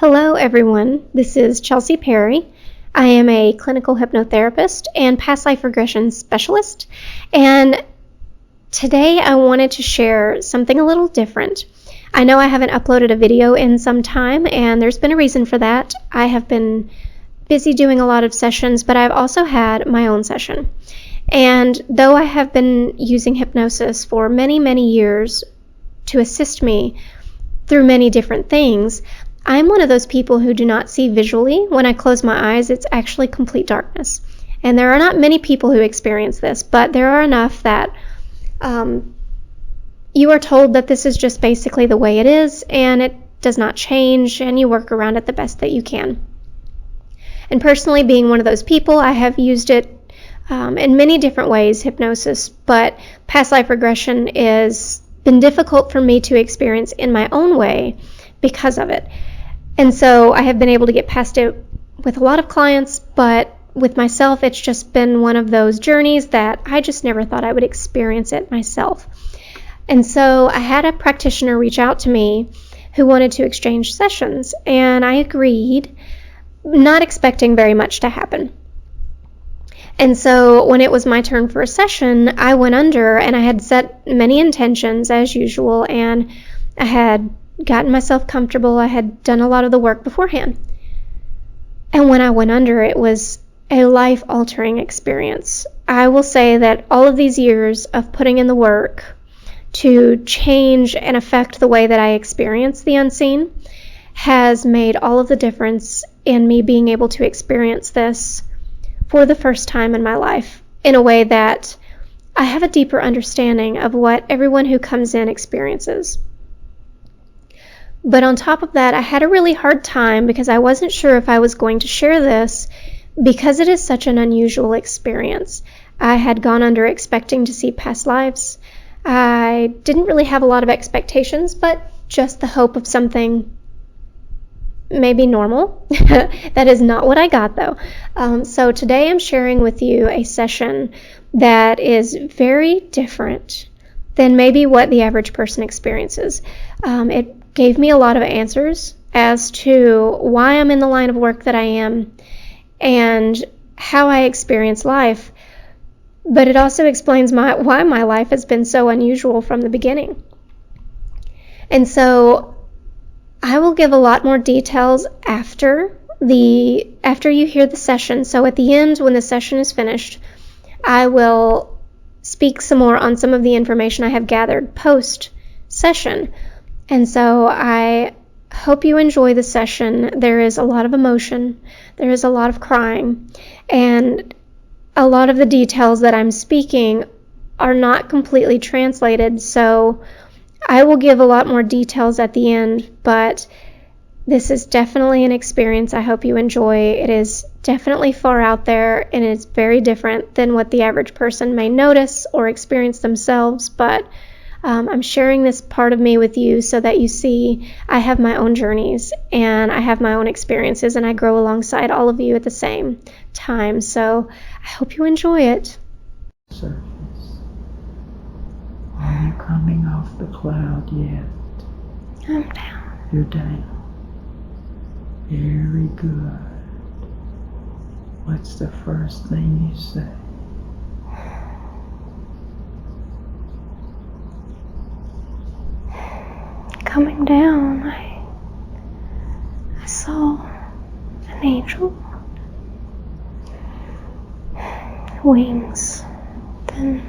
Hello, everyone. This is Chelsea Perry. I am a clinical hypnotherapist and past life regression specialist. And today I wanted to share something a little different. I know I haven't uploaded a video in some time, and there's been a reason for that. I have been busy doing a lot of sessions, but I've also had my own session. And though I have been using hypnosis for many, many years to assist me through many different things, I'm one of those people who do not see visually. When I close my eyes, it's actually complete darkness. And there are not many people who experience this, but there are enough that you are told that this is just basically the way it is, and it does not change, and you work around it the best that you can. And personally, being one of those people, I have used it in many different ways, hypnosis, but past life regression has been difficult for me to experience in my own way because of it. And so I have been able to get past it with a lot of clients, but with myself, it's just been one of those journeys that I just never thought I would experience it myself. And so I had a practitioner reach out to me who wanted to exchange sessions, and I agreed, not expecting very much to happen. And so when it was my turn for a session, I went under, and I had set many intentions as usual, and I had gotten myself comfortable. I had done a lot of the work beforehand. And when I went under, it was a life-altering experience. I will say that all of these years of putting in the work to change and affect the way that I experience the unseen has made all of the difference in me being able to experience this for the first time in my life in a way that I have a deeper understanding of what everyone who comes in experiences. But on top of that, I had a really hard time because I wasn't sure if I was going to share this because it is such an unusual experience. I had gone under expecting to see past lives. I didn't really have a lot of expectations, but just the hope of something maybe normal. That is not what I got, though. So today I'm sharing with you a session that is very different than maybe what the average person experiences. It gave me a lot of answers as to why I'm in the line of work that I am and how I experience life, but it also explains why my life has been so unusual from the beginning. And so I will give a lot more details after you hear the session. So at the end, when the session is finished, I will speak some more on some of the information I have gathered post-session. And so I hope you enjoy the session. There is a lot of emotion. There is a lot of crying. And a lot of the details that I'm speaking are not completely translated. So I will give a lot more details at the end. But this is definitely an experience I hope you enjoy. It is definitely far out there, and it's very different than what the average person may notice or experience themselves. But I'm sharing this part of me with you so that you see I have my own journeys and I have my own experiences, and I grow alongside all of you at the same time. So I hope you enjoy it. Surface. Are you coming off the cloud yet? I'm down. You're down. Very good. What's the first thing you say? Coming down, I saw an angel, wings, and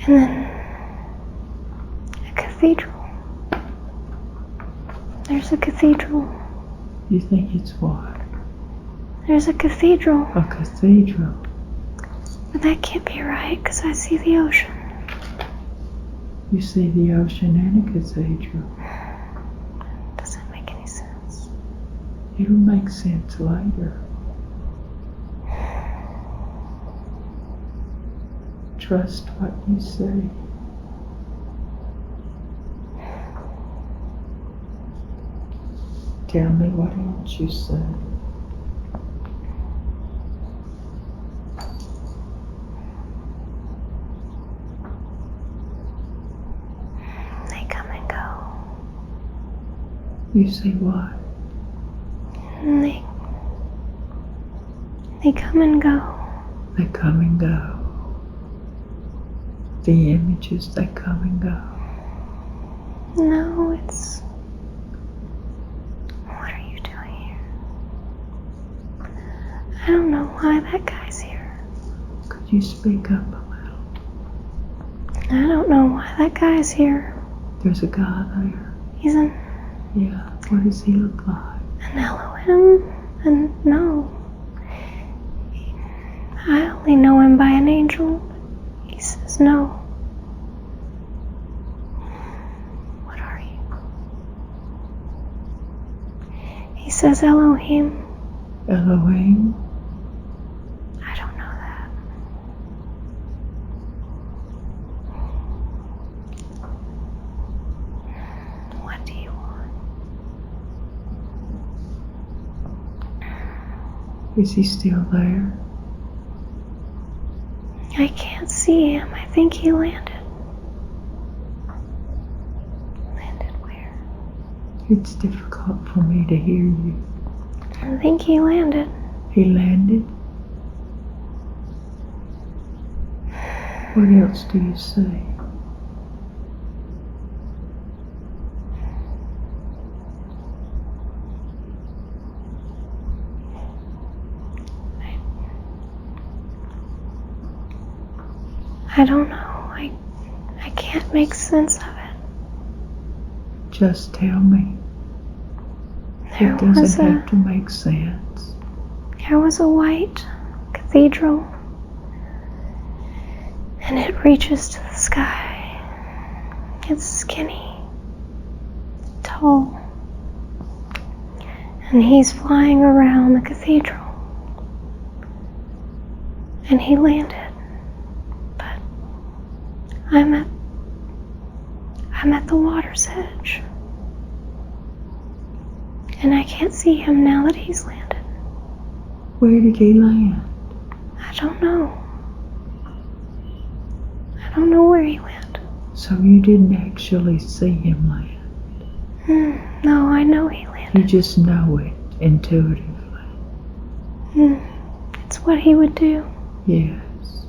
then a cathedral. There's a cathedral. You think it's what? There's a cathedral. A cathedral. But that can't be right because I see the ocean. You see the ocean and a cathedral. Doesn't make any sense. It'll make sense later. Trust what you see. Tell me what else you say. They come and go. You say what? And they come and go. They come and go. The images, they come and go. No, it's... What are you doing here? I don't know why that guy's here. Could you speak up a little? I don't know why that guy's here. There's a guy there. He's an Yeah, what does he look like? Elohim? And no. I only know him by an angel. He says no. What are you? He says Elohim. Elohim? I don't know that. What do you want? Is he still there? I can't see him. I think he landed. Landed where? It's difficult for me to hear you. I think he landed. He landed? What else do you say? I don't know. I can't make sense of it. Just tell me. There It was doesn't a have to make sense. there was a white cathedral, and it reaches to the sky. It's skinny, tall, and he's flying around the cathedral. And he landed, but I'm at the water's edge. And I can't see him now that he's landed. Where did he land? I don't know. I don't know where he went. So you didn't actually see him land. No, I know he You landed. just know it intuitively. It's what he would do. Yes.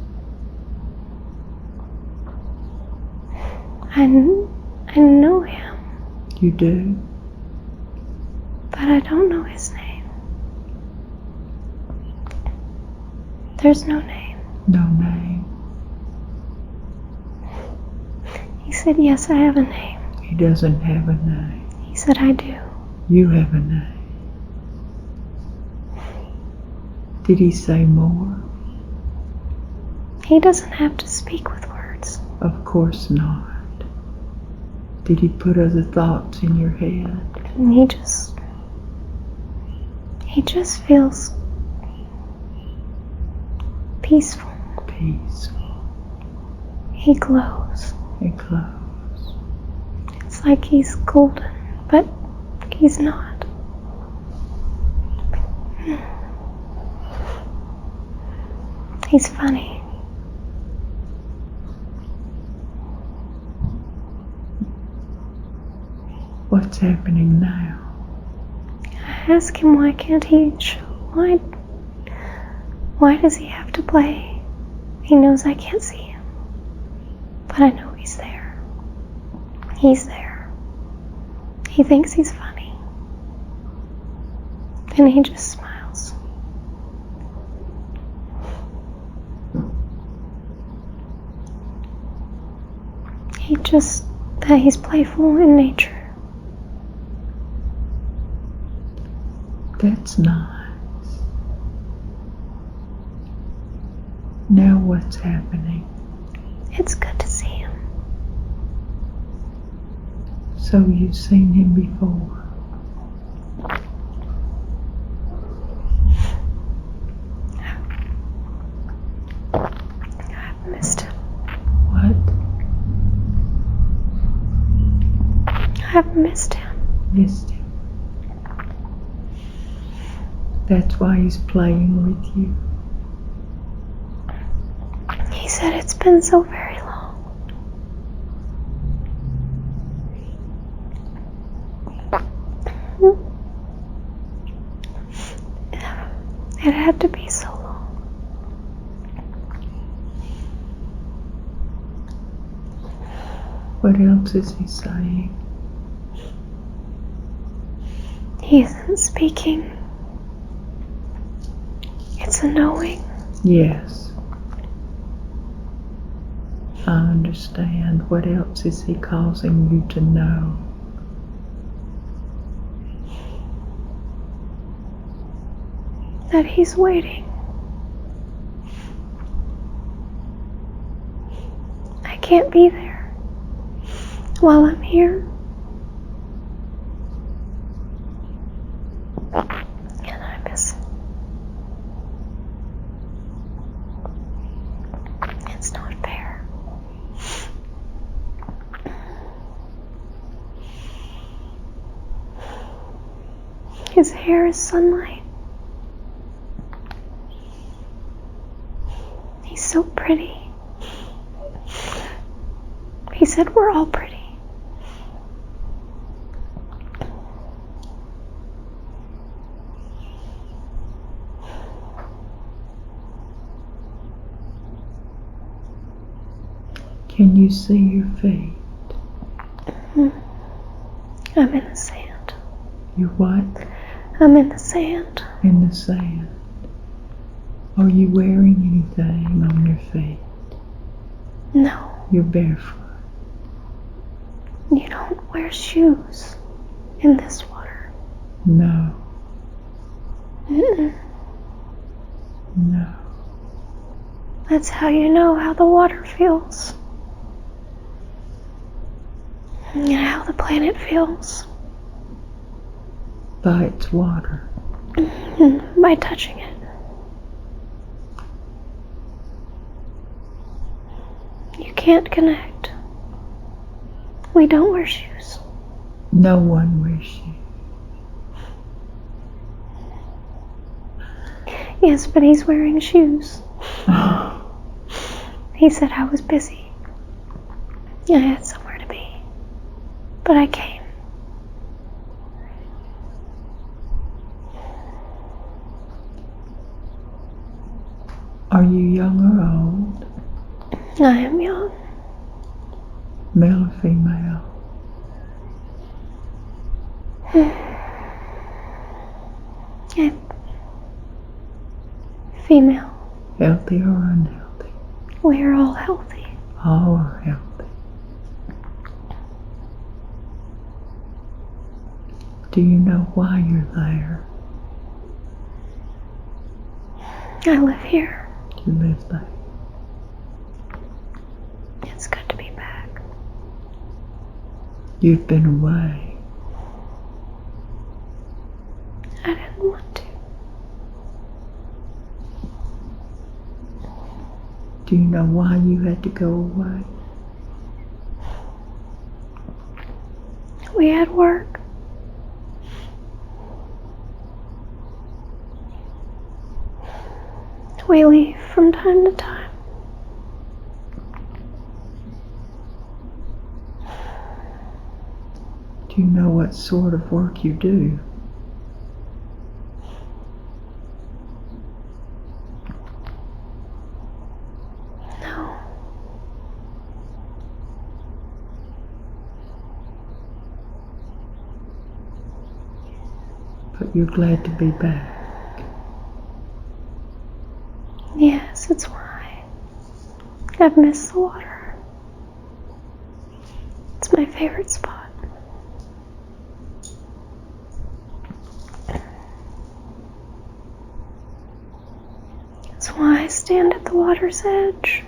I know him, You do? but I don't know his name. There's no name. No name. He said, yes, I have a name. He doesn't have a name. He said, I do. You have a name. Did he say more? He doesn't have to speak with words. Of course not. Did he put other thoughts in your head? And he just feels peaceful. Peaceful. He glows. And close. It's like he's golden, but he's not. He's funny. What's happening now? I ask him why can't he show, why does he have to play? He knows I can't see him, but I know he's there. He's there. He thinks he's funny, and he just smiles. That he's playful in nature. That's nice. Now what's happening? It's good to see him. So you've seen him before? I've missed him. What? I've missed him. Missed him. That's why he's playing with you. He said it's been so very long. What else is he saying? He isn't speaking. It's a knowing. Yes. I understand. What else is he causing you to know? That he's waiting. I can't be there while I'm here. And I miss him. It's not fair. His hair is sunlight. He's so pretty. He said we're all pretty. Can you see your feet? I'm in the sand. You what? I'm in the sand. In the sand. Are you wearing anything on your feet? No, You're barefoot. you don't wear shoes in this water. No. Mm-mm. No. That's how you know how the water feels. And how the planet feels. By its water. By touching it. You can't connect. We don't wear shoes. No one wears shoes. Yes, but he's wearing shoes. He said I was busy. I had somewhere to be. But I came. Are you young or old? I am young. Male or female? Female. Healthy or unhealthy? We are all healthy. All are healthy. Do you know why you're there? I live here. You live there. It's good to be back. You've been away. I didn't want to. Do you know why you had to go away? We had work. We leave from time to time. Do you know what sort of work you do? No. But you're glad to be back. Yes, it's why. I've missed the water. It's my favorite spot. That's why I stand at the water's edge.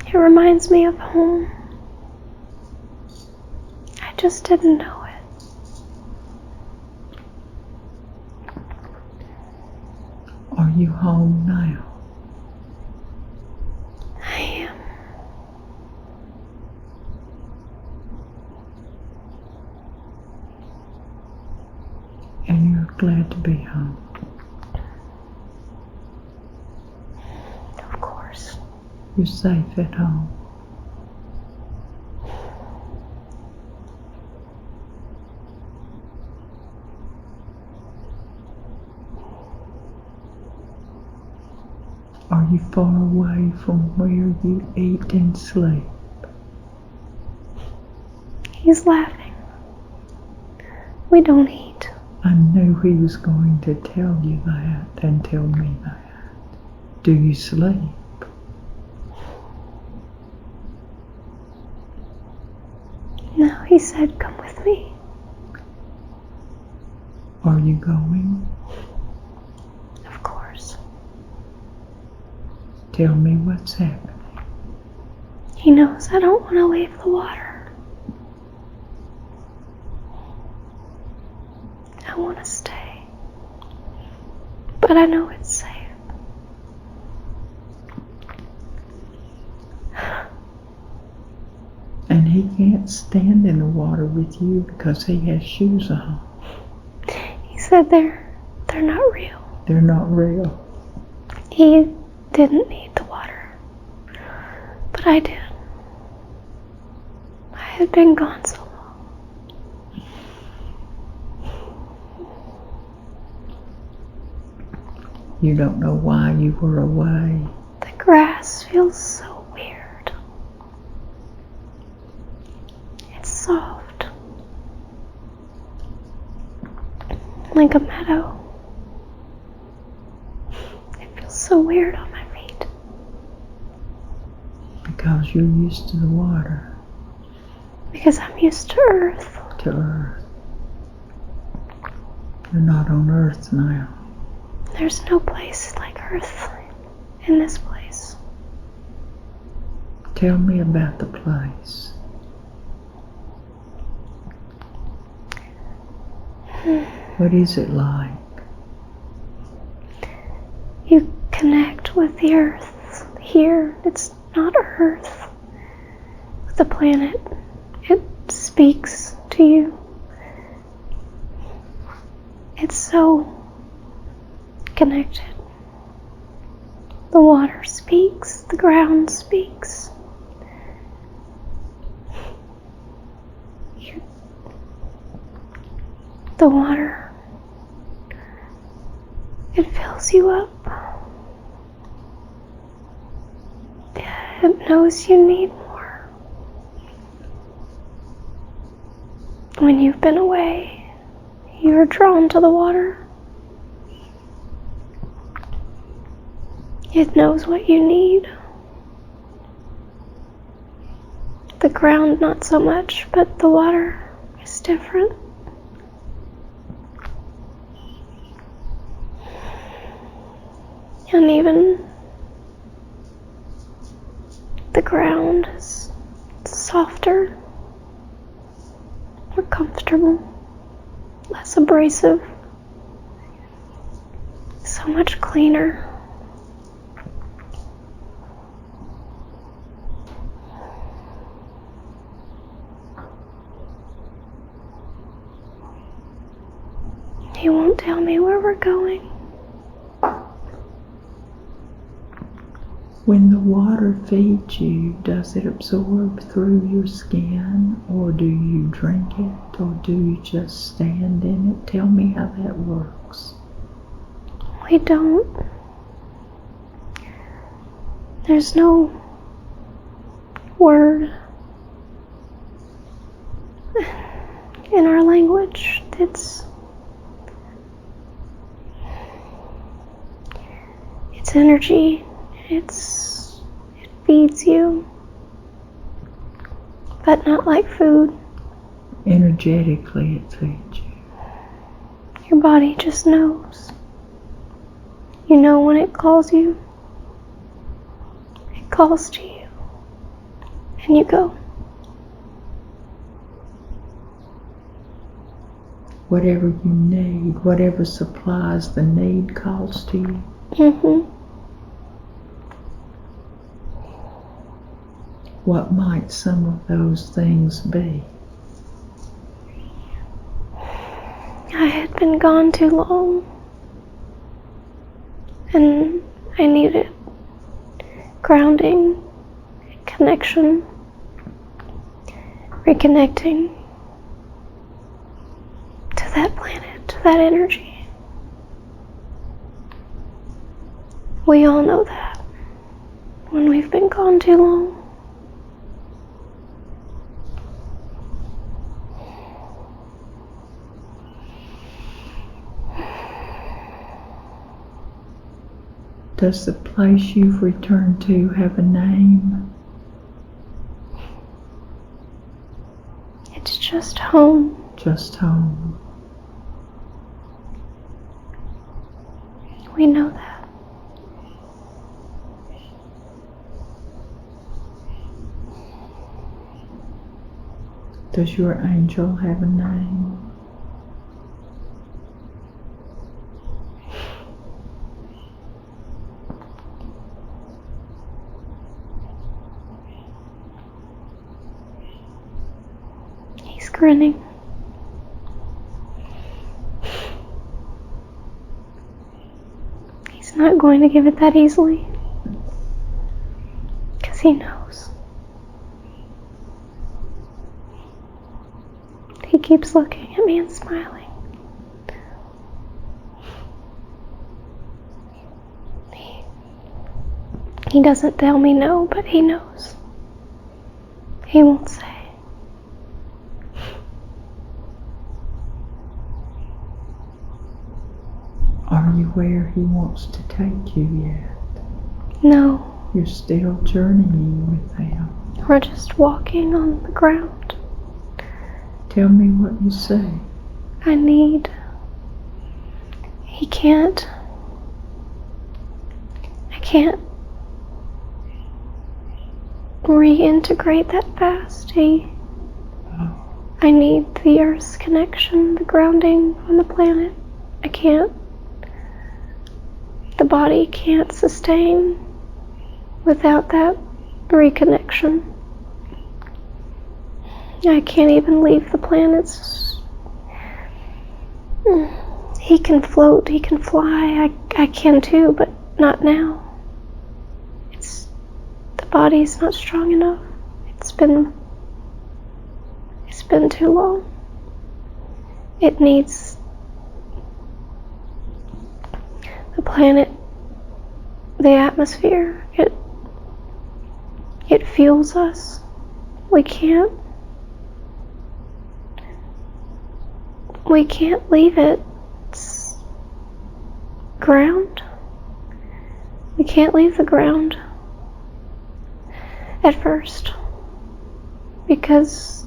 It reminds me of home. I just didn't know it. Are you home now? I am. And you're glad to be home? Of course. You're safe at home? Are you far away from where you eat and sleep? He's laughing. We don't eat. I knew he was going to tell you that and tell me that. Do you sleep? No, he said, come with me. Are you going? Of course. Tell me what's happening. He knows I don't want to leave the water. I want to stay. But I know it's safe. And he can't stand in the water with you because he has shoes on. He said they're not real. They're not real. He didn't need the water. But I did. I had been gone so long. You don't know why you were away. The grass feels so weird. It's soft. Like a meadow. It feels so weird on my feet. Because you're used to the water. Because I'm used to Earth. To Earth. You're not on Earth now. There's no place like Earth in this place. Tell me about the place. What is it like? You connect with the Earth here. It's not Earth. The planet. It speaks to you. It's so connected. The water speaks. The ground speaks. The water, it fills you up. It knows you need more. When you've been away, you're drawn to the water. It knows what you need. The ground, not so much, but the water is different. And even the ground is softer, more comfortable, less abrasive, so much cleaner. He won't tell me where we're going. When the water feeds you, does it absorb through your skin, or do you drink it, or do you just stand in it? Tell me how that works. We don't. There's no word in our language. It's energy. It feeds you, but not like food. Energetically it feeds you. Your body just knows. You know when it calls you. It calls to you. And you go. Whatever you need, whatever supplies the need calls to you. Mm-hmm. What might some of those things be? I had been gone too long, and I needed grounding, connection, reconnecting to that planet, to that energy. We all know that when we've been gone too long. Does the place you've returned to have a name? It's just home. Just home. We know that. Does your angel have a name? He's grinning. He's not going to give it that easily. Because he knows. He keeps looking at me and smiling. He doesn't tell me no, but he knows. He won't say. Are you where he wants to take you yet? No. You're still journeying with him. We're just walking on the ground. Tell me what you say. I need. He can't. I can't reintegrate that fast. I need the Earth's connection, the grounding on the planet. I can't. The body can't sustain without that reconnection. I can't even leave the planets. He can float, he can fly. I can too, but not now. The body's not strong enough. It's been too long. It needs the planet, the atmosphere. It fuels us. We can't leave it. It's ground. We can't leave the ground at first because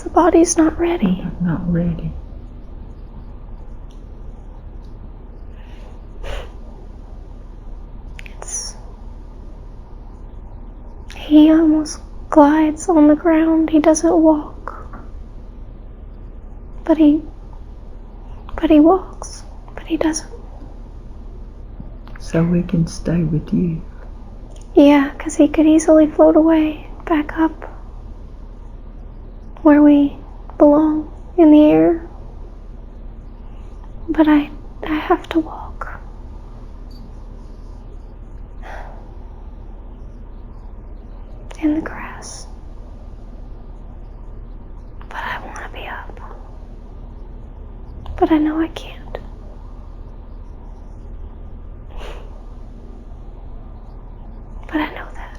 the body's not ready. Not ready. He almost glides on the ground. He doesn't walk. But he walks. But he doesn't. So we can stay with you. Yeah, because he could easily float away, back up where we belong, in the air. But I have to walk. In the grass. But I want to be up. But I know I can't. But I know that.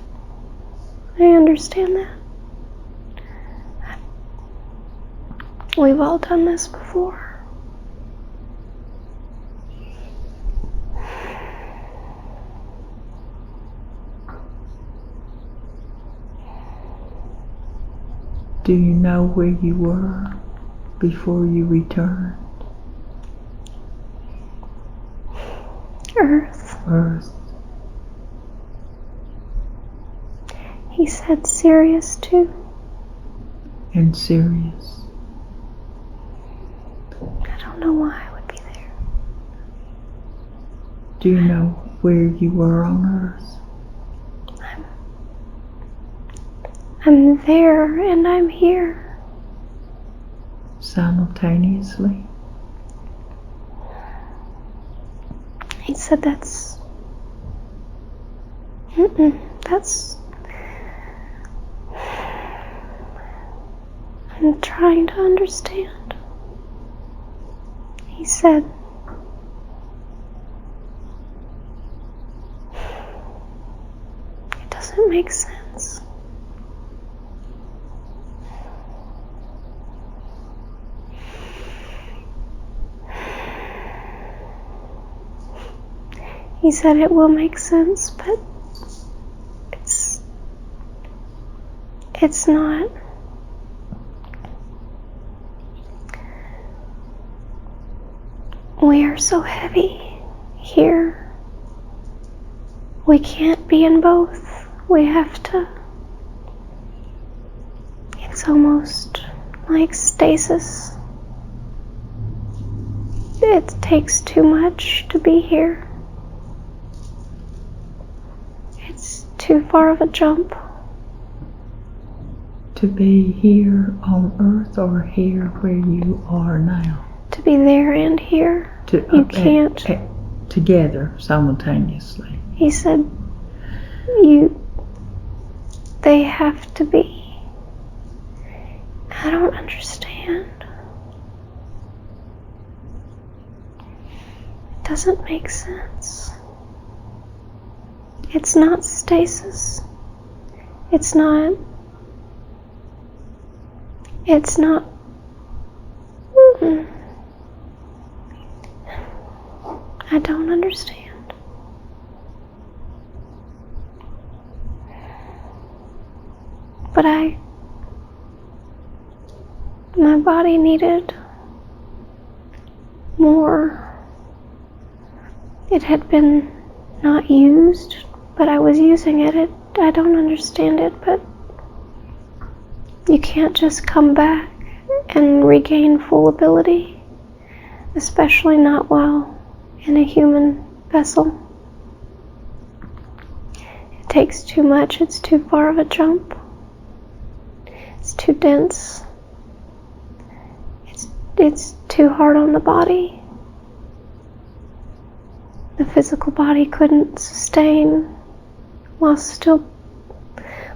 I understand that. We've all done this before. Do you know where you were before you returned? Earth. He said Sirius too. And Sirius. I don't know why I would be there. Do you know where you were on Earth? I'm there and I'm here. Simultaneously? He said that's I'm trying to understand. He said it doesn't make sense. He said it will make sense, but it's not. We are so heavy here. We can't be in both. We have to. It's almost like stasis. It takes too much to be here. It's too far of a jump. To be here on Earth or here where you are now? To be there and here. You can't. Together, simultaneously. He said, they have to be. I don't understand. It doesn't make sense. It's not stasis. It's not. I don't understand. But my body needed more. It had been not used, but I was using it. I don't understand it, but you can't just come back and regain full ability, especially not while in a human vessel. It takes too much. It's too far of a jump. It's too dense. It's too hard on the body. The physical body couldn't sustain while still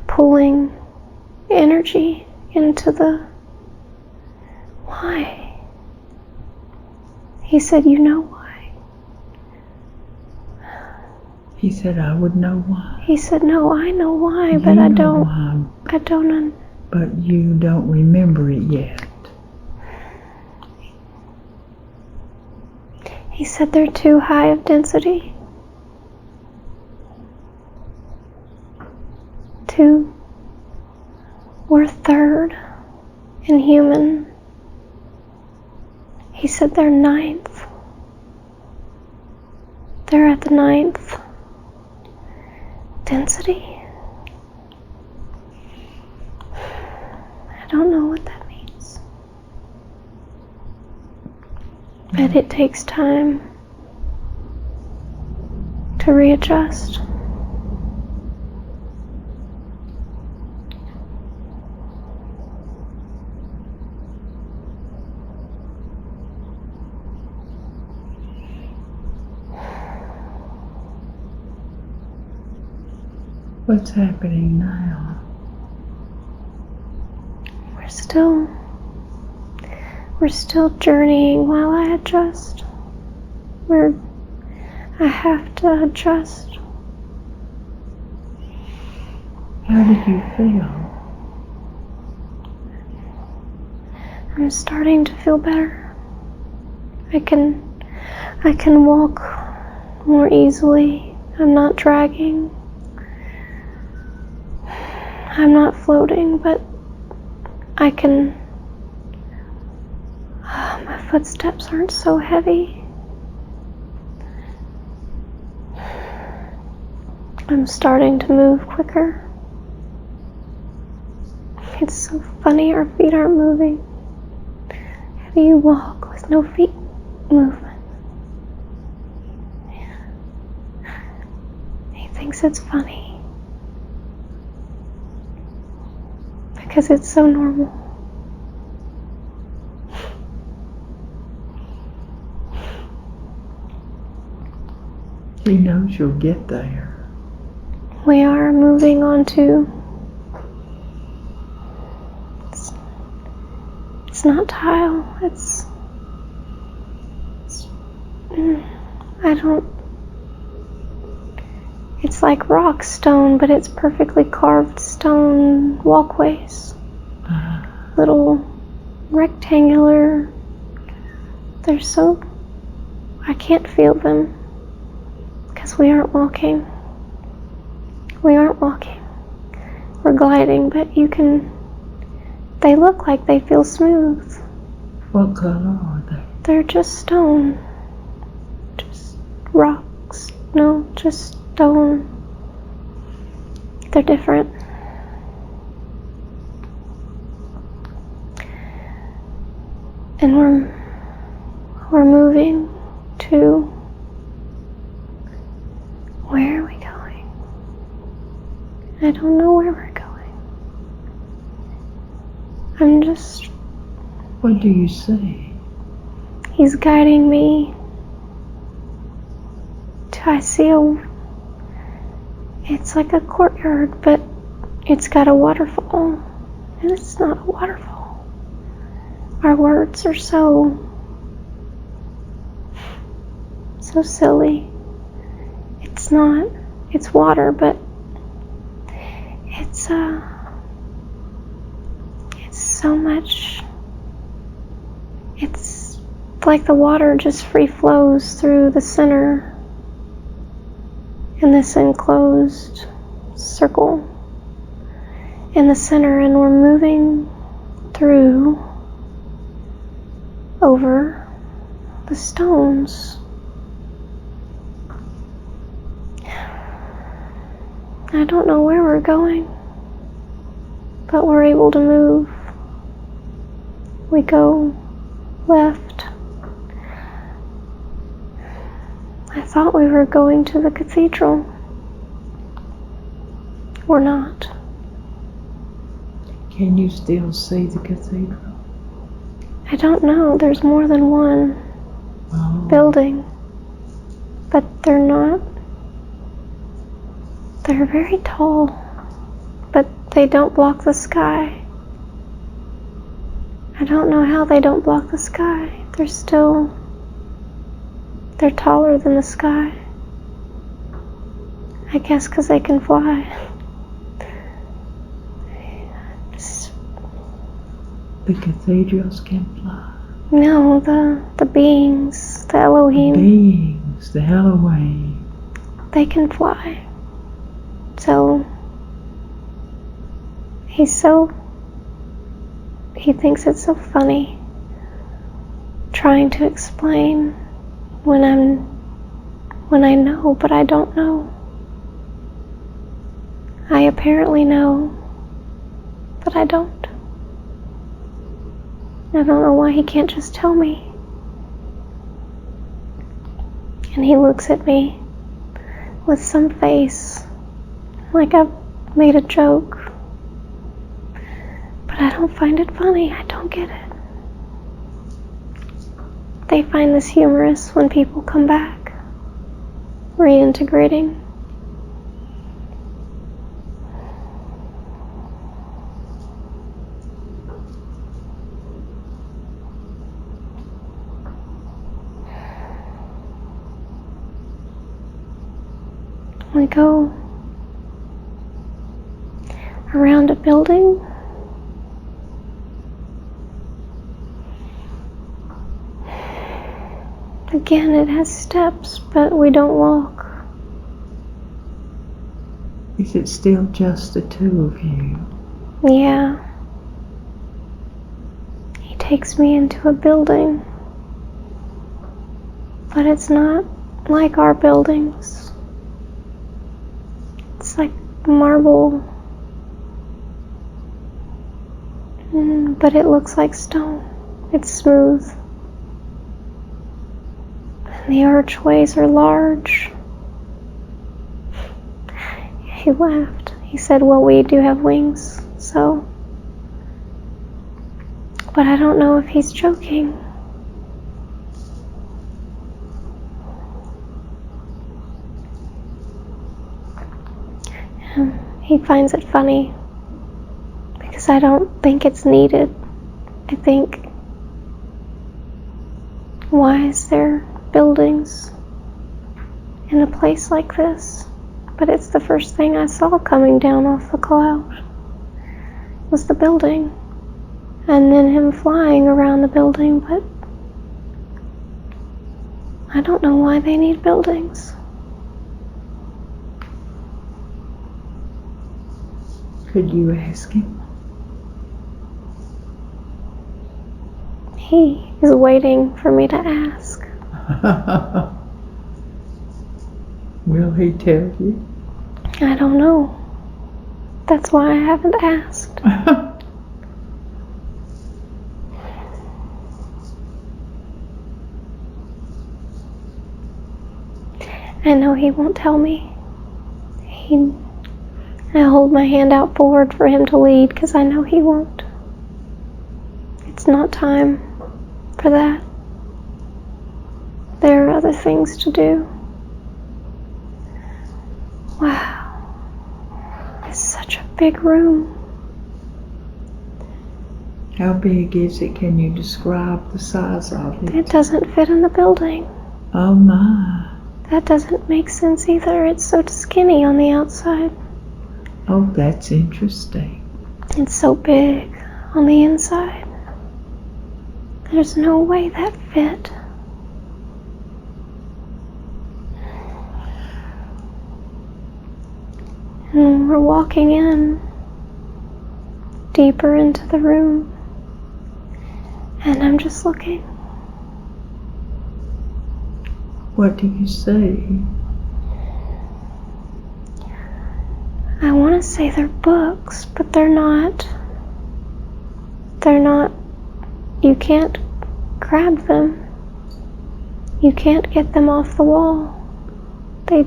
pulling energy into the... Why? He said, you know why. He said I would know why. He said, no, I know why, but I don't. Why, I don't. But you don't remember it yet. He said they're too high of density. We're third in human. He said they're ninth. They're at the ninth density. I don't know what that means. But it takes time to readjust. What's happening now? We're still journeying while I adjust. I have to adjust. How do you feel? I'm starting to feel better. I can walk more easily. I'm not dragging. I'm not floating, but I can... my footsteps aren't so heavy. I'm starting to move quicker. It's so funny, our feet aren't moving. How do you walk with no feet movement? He thinks it's funny. Because it's so normal. He knows you'll get there. We are moving on to... It's not tile. It's It's like rock stone, but it's perfectly carved stone walkways. Little rectangular. They're so... I can't feel them. Because Yes, we aren't walking. We aren't walking. We're gliding, but they look like they feel smooth. What color are they? They're just stone. Just rocks. No, just stone. They're different. And we're moving to, where are we going? I don't know where we're going. What do you see? He's guiding me to, it's like a courtyard, but it's got a waterfall, and it's not a waterfall. Our words are so silly. It's not, it's water, but it's so much, it's like the water just free flows through the center in this enclosed circle in the center, and we're moving through over the stones. I don't know where we're going, but we're able to move. We go left. I thought we were going to the cathedral. We're not. Can you still see the cathedral? I don't know. There's more than one building, but they're not. They're very tall, but they don't block the sky. I don't know how they don't block the sky. They're taller than the sky. I guess because they can fly. The cathedrals can fly. No, the beings, the Elohim. The beings, the Elohim. They can fly. So he thinks it's so funny trying to explain when I know, but I don't know. I apparently know, but I don't. I don't know why he can't just tell me. And he looks at me with some face, like I've made a joke. But I don't find it funny. I don't get it. They find this humorous when people come back, reintegrating. We go around a building. Again, it has steps, but we don't walk. Is it still just the two of you? Yeah. He takes me into a building, but it's not like our buildings. It's like marble, but it looks like stone. It's smooth. And the archways are large. He laughed. He said, well, we do have wings, so. But I don't know if he's joking. He finds it funny because I don't think it's needed. I think, why is there buildings in a place like this? But it's the first thing I saw coming down off the cloud was the building, and then him flying around the building, but I don't know why they need buildings. Could you ask him? He is waiting for me to ask. Will he tell you? I don't know. That's why I haven't asked. I know he won't tell me. I hold my hand out forward for him to lead because I know he won't. It's not time for that. There are other things to do. Wow. It's such a big room. How big is it? Can you describe the size of it? It doesn't fit in the building. Oh my. That doesn't make sense either. It's so skinny on the outside. Oh, that's interesting. It's so big on the inside. There's no way that fit. And we're walking in deeper into the room. And I'm just looking. What do you see? I want to say they're books, but they're not. They're not. You can't grab them. You can't get them off the wall. They're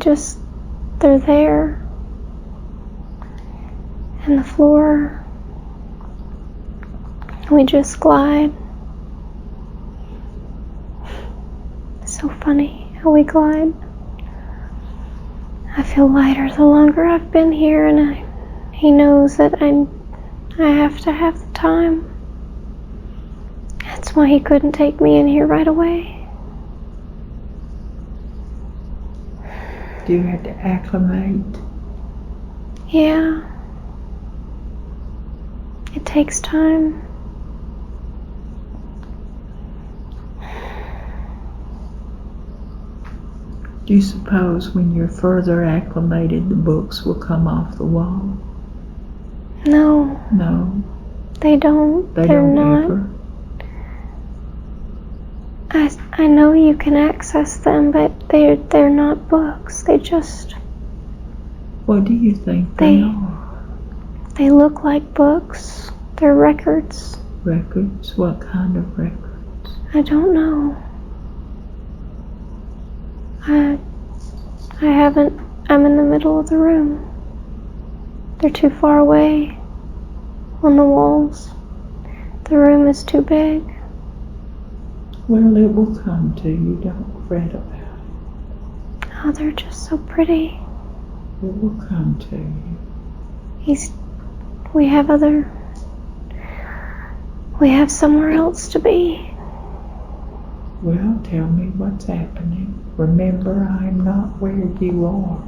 there. And the floor, we just glide. It's so funny how we glide. I feel lighter the longer I've been here, and he knows that I have to have the time. That's why he couldn't take me in here right away. Do you have to acclimate? Yeah. It takes time. Do you suppose when you're further acclimated, the books will come off the wall? No. No. They don't. They're don't not. Ever? I know you can access them, but they're not books. They just... What do you think they are? They look like books. They're records. Records? What kind of records? I don't know. I haven't... I'm in the middle of the room. They're too far away on the walls. The room is too big. Well, it will come to you. Don't fret about it. Oh, they're just so pretty. It will come to you. We have somewhere else to be. Well, tell me what's happening. Remember, I'm not where you are.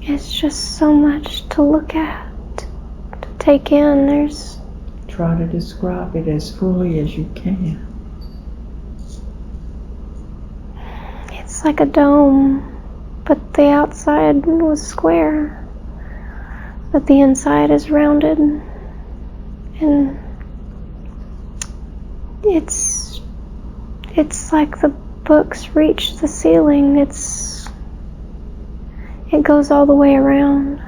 It's just so much to look at, to take in. Try to describe it as fully as you can. It's like a dome, but the outside was square, but the inside is rounded, and it's like the books reach the ceiling. It goes all the way around.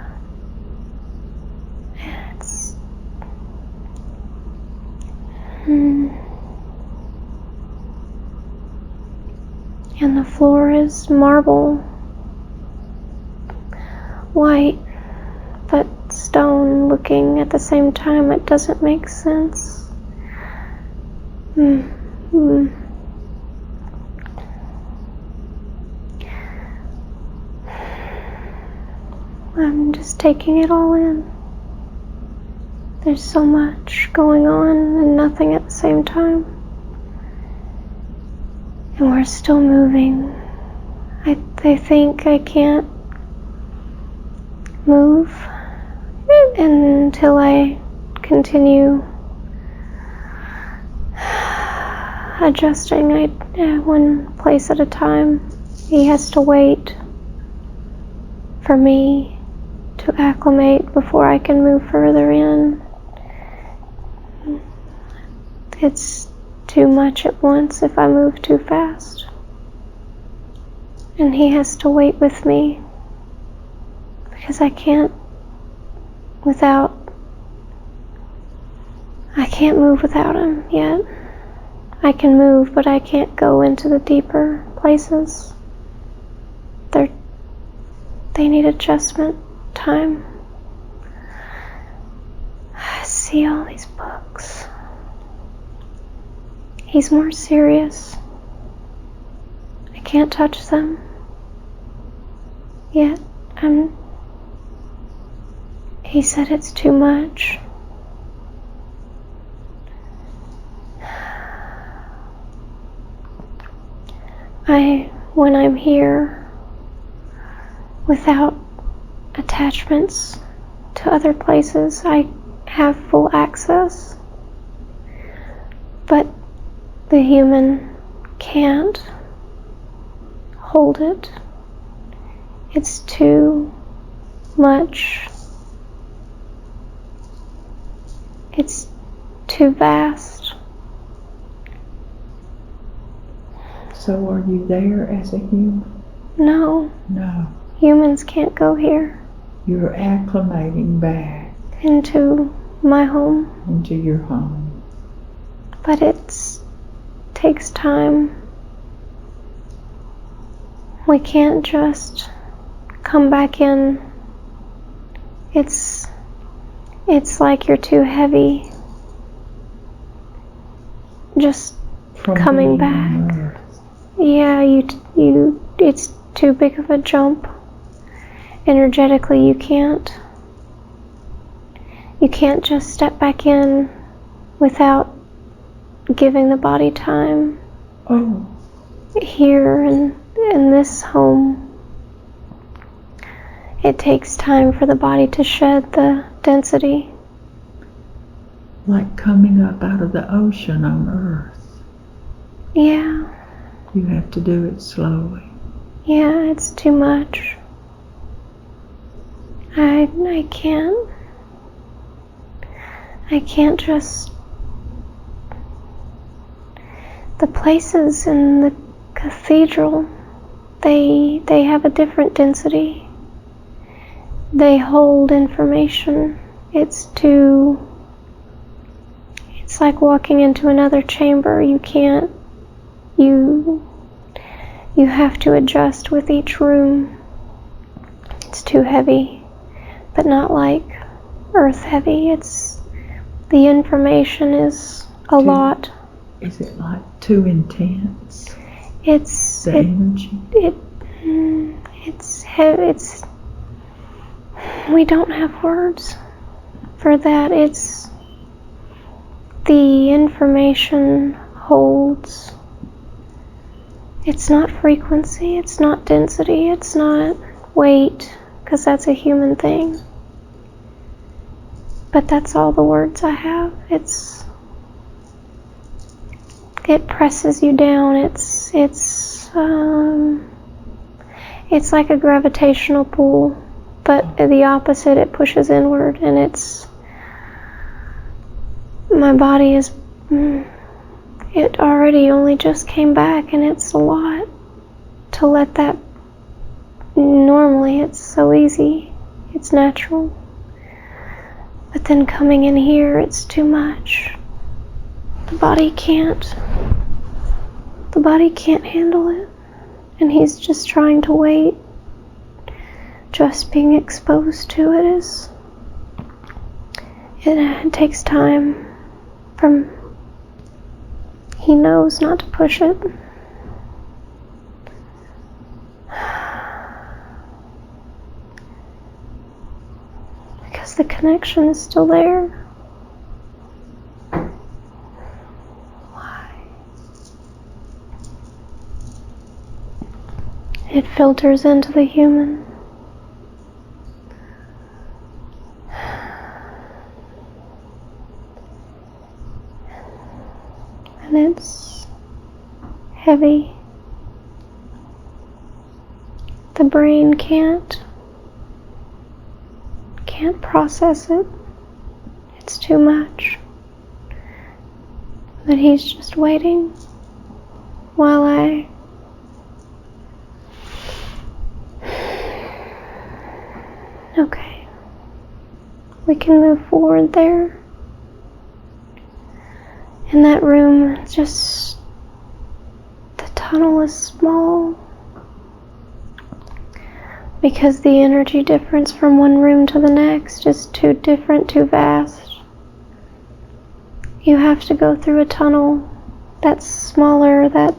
And the floor is marble, white, but stone looking at the same time. It doesn't make sense. I'm just taking it all in. There's so much going on and nothing at the same time. And we're still moving. I think I can't move until I continue adjusting one place at a time. He has to wait for me to to acclimate before I can move further in. It's too much at once if I move too fast. And he has to wait with me because I can't move without him yet. I can move, but I can't go into the deeper places. They need adjustment time. I see all these books. He's more serious. I can't touch them. Yet, he said it's too much. When I'm here, without attachments to other places, I have full access. But the human can't hold it. It's too much. It's too vast. So are you there as a human? No. No. Humans can't go here. You're acclimating back into my home. into your home. But it takes time. We can't just come back in. It's like you're too heavy. Just From coming being on back. Earth. Yeah, it's too big of a jump. Energetically, you can't just step back in without giving the body time. Oh. Here in this home, it takes time for the body to shed the density. Like coming up out of the ocean on Earth. Yeah. You have to do it slowly. Yeah, it's too much. I can't just... The places in the cathedral, they have a different density. They hold information. It's like walking into another chamber. You have to adjust with each room. It's too heavy, but not like earth heavy. The information is a lot. Is it like too intense? It's energy. It's heavy. We don't have words for that. The information holds. It's not frequency, it's not density, it's not weight, because that's a human thing. But that's all the words I have. It presses you down. It's like a gravitational pull, but the opposite, it pushes inward, and my body is... It already only just came back, and it's a lot to let that... Normally it's so easy, it's natural. But then coming in here, it's too much. The body can't handle it. And he's just trying to wait. Just being exposed to it it takes time. He knows not to push it. Because the connection is still there. Why? It filters into the human. And it's heavy. The brain can't can't process it. It's too much. But he's just waiting while I okay. We can move forward there. In that room, just the tunnel is small because the energy difference from one room to the next is too different, too vast. You have to go through a tunnel that's smaller, that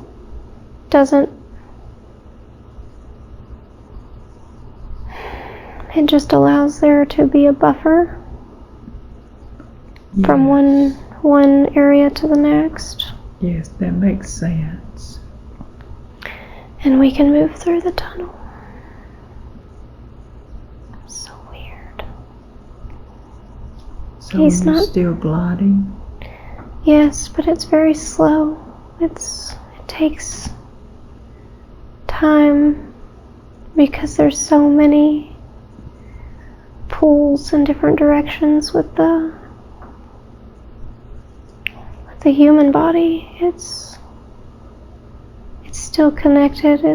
doesn't, it just allows there to be a buffer from one area to the next. Yes, that makes sense. And we can move through the tunnel. So weird. So he's not still gliding? Yes, but it's very slow. It takes time because there's so many pulls in different directions with the human body. It's still connected. I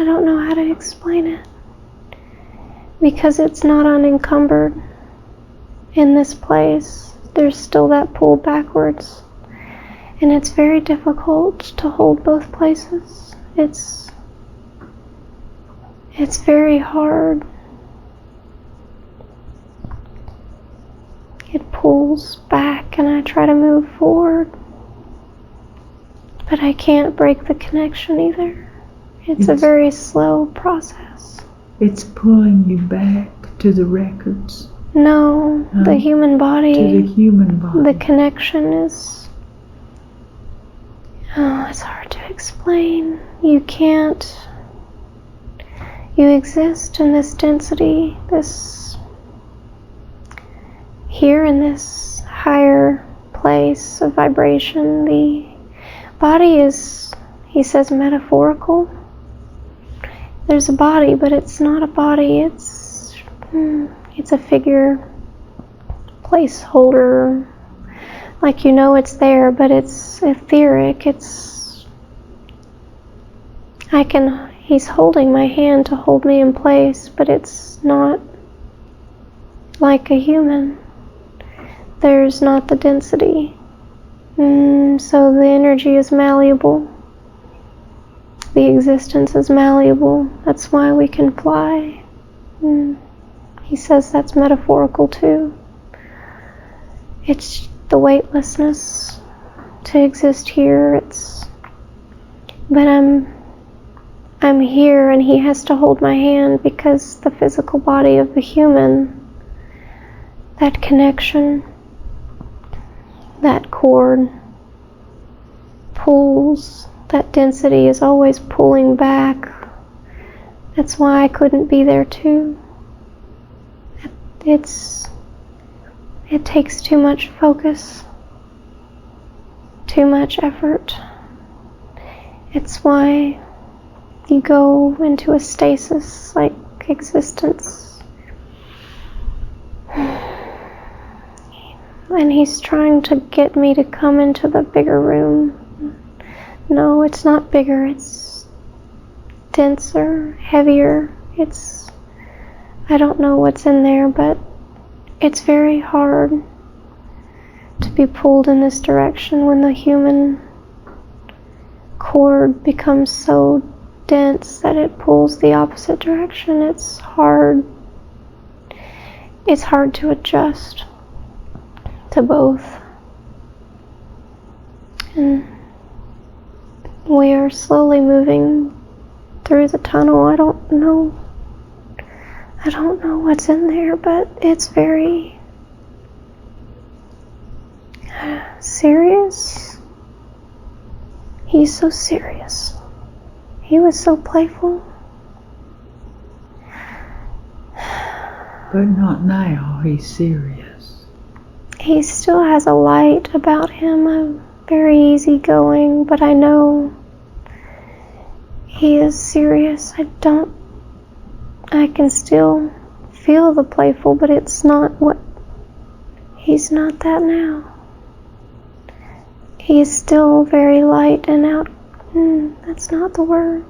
don't know how to explain it. Because it's not unencumbered in this place, there's still that pull backwards. And it's very difficult to hold both places. It's very hard. It pulls back and I try to move forward. But I can't break the connection either. It's a very slow process. It's pulling you back to the records. No, the human body. To the human body. The connection is... Oh, it's hard to explain. You can't... You exist in this density, here in this higher place of vibration. The body is, he says, metaphorical. There's a body, but it's not a body. It's a figure, placeholder. Like you know it's there, but it's etheric. He's holding my hand to hold me in place, but it's not like a human. There's not the density. So the energy is malleable. The existence is malleable. That's why we can fly. He says that's metaphorical too. It's the weightlessness to exist here. But I'm here and he has to hold my hand because the physical body of the human, that connection, that cord pulls. That density is always pulling back. That's why I couldn't be there too. It takes too much focus, too much effort. It's why you go into a stasis like existence. And he's trying to get me to come into the bigger room. No, it's not bigger, it's denser, heavier. I don't know what's in there, but it's very hard to be pulled in this direction when the human cord becomes so dense that it pulls the opposite direction. It's hard to adjust to both. And we are slowly moving through the tunnel. I don't know what's in there, but it's very serious. He's so serious. He was so playful. But not now, he's serious. He still has a light about him. I'm very easygoing, but I know He is serious. I can still feel the playful, but it's not what, he's not that now. He is still very light and out, that's not the word.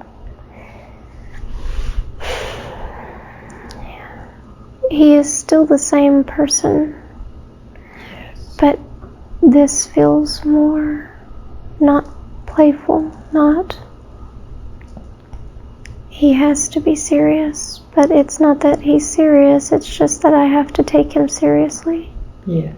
He is still the same person, but this feels more not playful, not. He has to be serious, but it's not that he's serious, it's just that I have to take him seriously. Yes.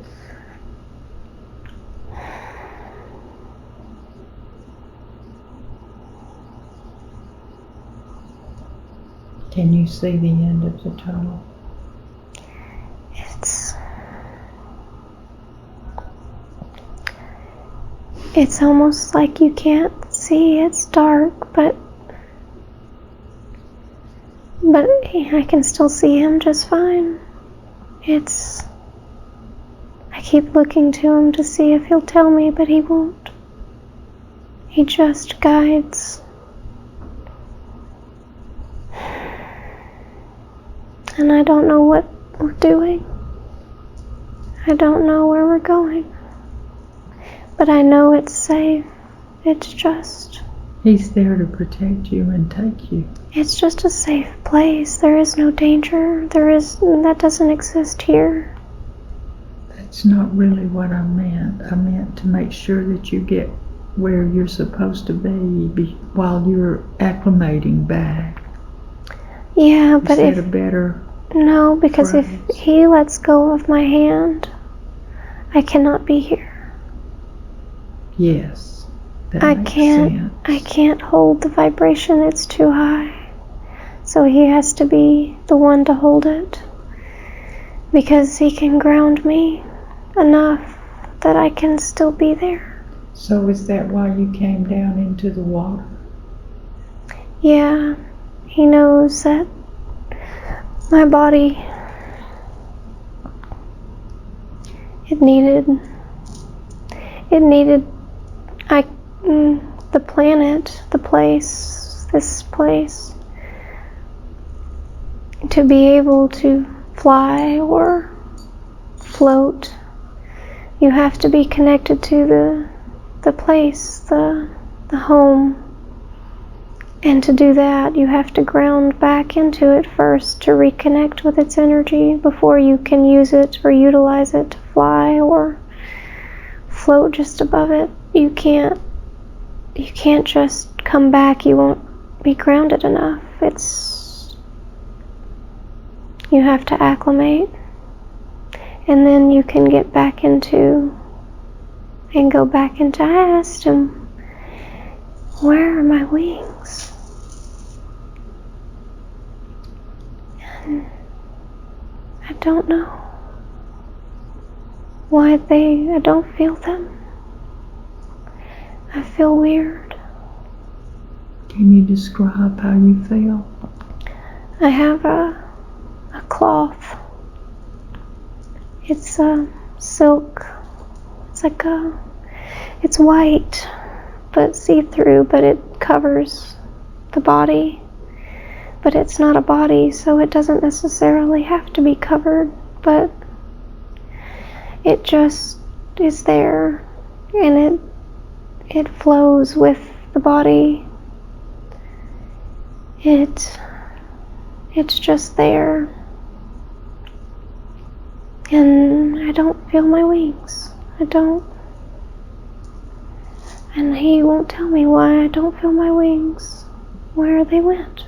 Can you see the end of the tunnel? It's almost like you can't see. It's dark, but I can still see him just fine. I keep looking to him to see if he'll tell me, but he won't. He just guides. And I don't know what we're doing. I don't know where we're going. But I know it's safe. It's just... He's there to protect you and take you. It's just a safe place. There is no danger. That doesn't exist here. That's not really what I meant. I meant to make sure that you get where you're supposed to be while you're acclimating back. Yeah, but if... a better... No, because phrase. If he lets go of my hand, I cannot be here. Yes, that makes sense. I can't hold the vibration, it's too high. So he has to be the one to hold it, because he can ground me enough that I can still be there. So is that why you came down into the water? Yeah, he knows that my body, it needed the planet, this place, to be able to fly or float. You have to be connected to the place, the home. And to do that, you have to ground back into it first to reconnect with its energy before you can use it or utilize it to fly or float just above it. You can't just come back. You won't be grounded enough. You have to acclimate. And then you can get back into and go back into. I asked him, where are my wings? And I don't know why I don't feel them. I feel weird. Can you describe how you feel? I have a cloth. It's silk. It's white, but see-through, but it covers the body. But it's not a body, so it doesn't necessarily have to be covered, but it just is there, and it flows with the body. It's just there. And I don't feel my wings. I don't. And he won't tell me why I don't feel my wings, where they went.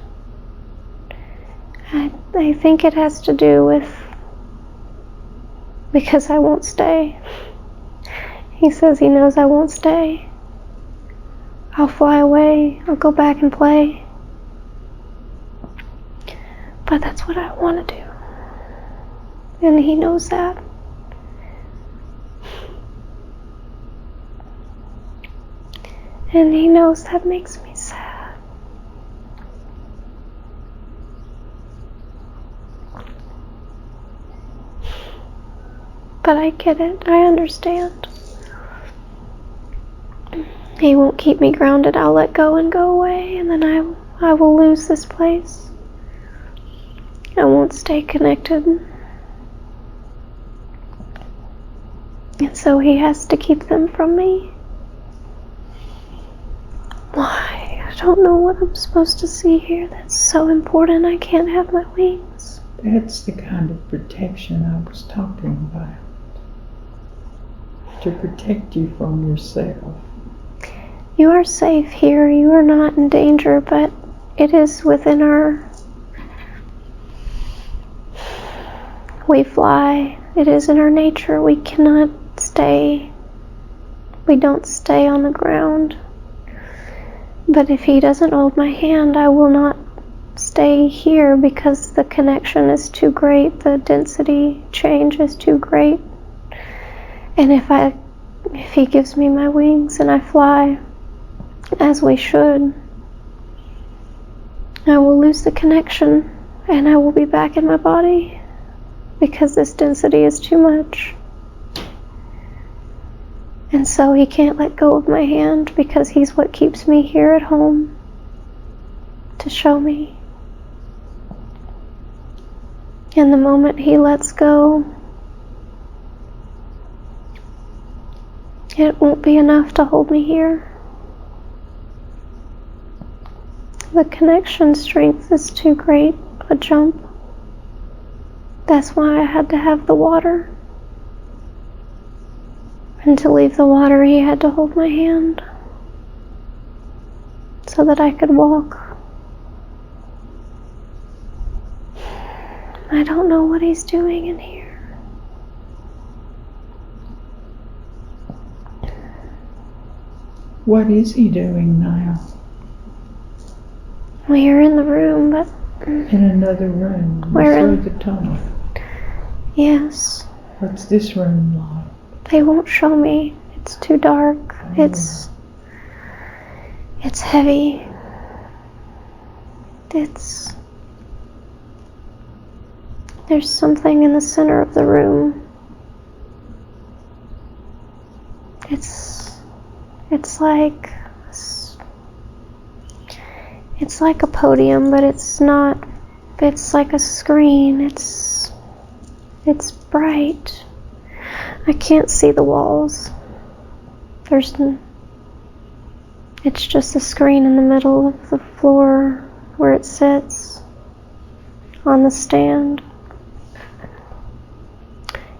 I think it has to do with because I won't stay. He says he knows I won't stay. I'll fly away. I'll go back and play. But that's what I want to do. And he knows that. And he knows that makes me sad. But I get it. I understand. He won't keep me grounded. I'll let go and go away, and then I will lose this place. I won't stay connected. And so he has to keep them from me. Why? I don't know what I'm supposed to see here. That's so important. I can't have my wings. That's the kind of protection I was talking about. To protect you from yourself. You are safe here. You are not in danger, but it is within our... We fly. It is in our nature. We cannot stay. We don't stay on the ground. But if he doesn't hold my hand, I will not stay here because the connection is too great. The density change is too great. And if he gives me my wings and I fly, as we should, I will lose the connection and I will be back in my body because this density is too much. And so he can't let go of my hand because he's what keeps me here at home to show me. And the moment he lets go, it won't be enough to hold me here. The connection strength is too great a jump. That's why I had to have the water. And to leave the water, he had to hold my hand so that I could walk. I don't know what he's doing in here. What is he doing now? We are in the room, but... In another room, through the tunnel. Yes. What's this room like? They won't show me. It's too dark. Oh. It's heavy. There's something in the center of the room. It's like a podium, but it's not. It's like a screen. It's bright. I can't see the walls. It's just a screen in the middle of the floor where it sits on the stand.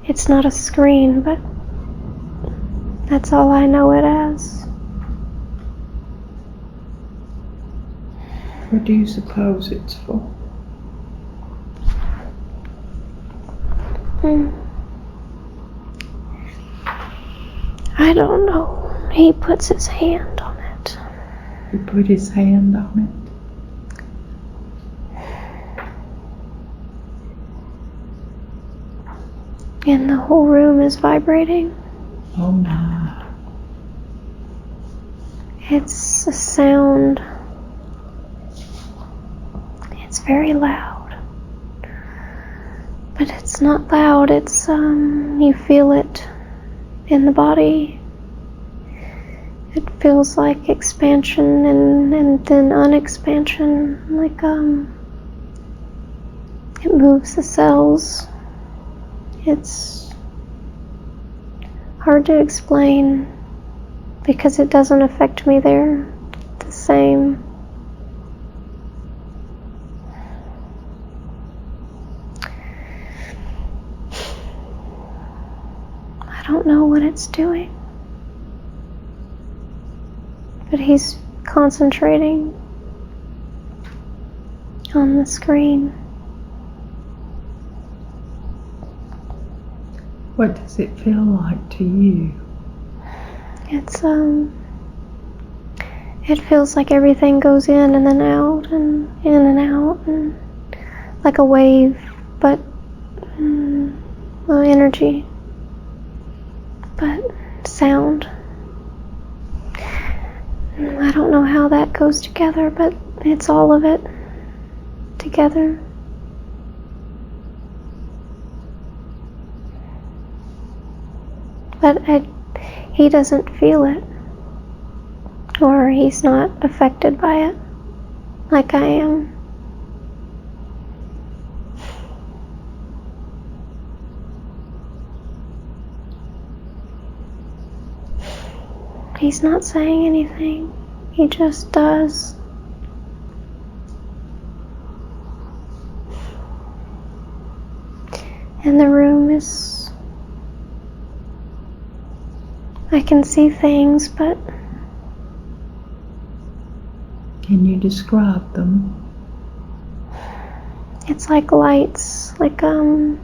It's not a screen, but that's all I know it as. What do you suppose it's for? I don't know. He puts his hand on it. He put his hand on it. And the whole room is vibrating. Oh my. It's a sound. It's very loud. But it's not loud. It's, you feel it in the body. It feels like expansion and then unexpansion, like it moves the cells. It's hard to explain because it doesn't affect me there the same. I don't know what it's doing. But he's concentrating on the screen. What does it feel like to you? It feels like everything goes in and then out and in and out, and like a wave, but energy, but sound. I don't know how that goes together, but it's all of it together. But he doesn't feel it, or he's not affected by it. like I am. He's not saying anything. He just does. And the room is... I can see things, but... Can you describe them? It's like lights, like I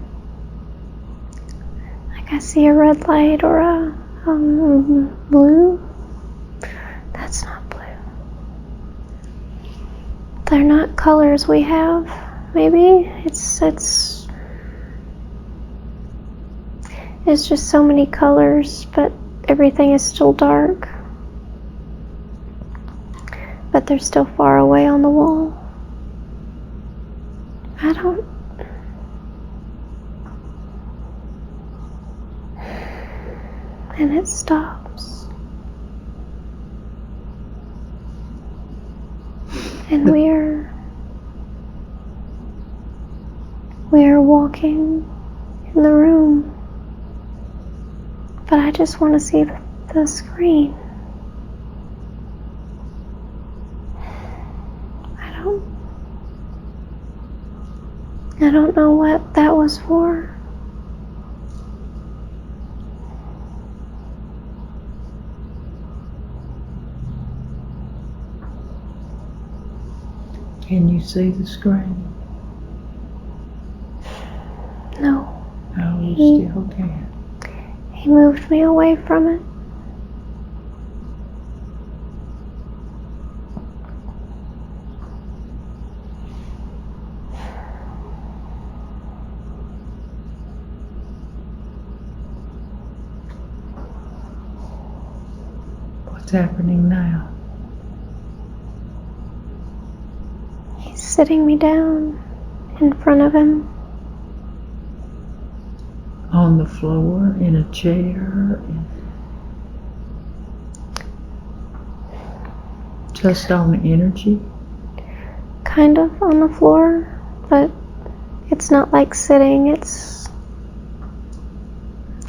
see a red light or a blue. That's not blue. They're not colors we have. Maybe it's just so many colors, but everything is still dark. But they're still far away on the wall. And it stops. And we are walking in the room. But I just want to see the screen. I don't know what that was for. Can you see the screen? No. Oh, you still can. He moved me away from it. What's happening now? He's sitting me down in front of him. On the floor, in a chair, just on energy? Kind of on the floor, but it's not like sitting, it's,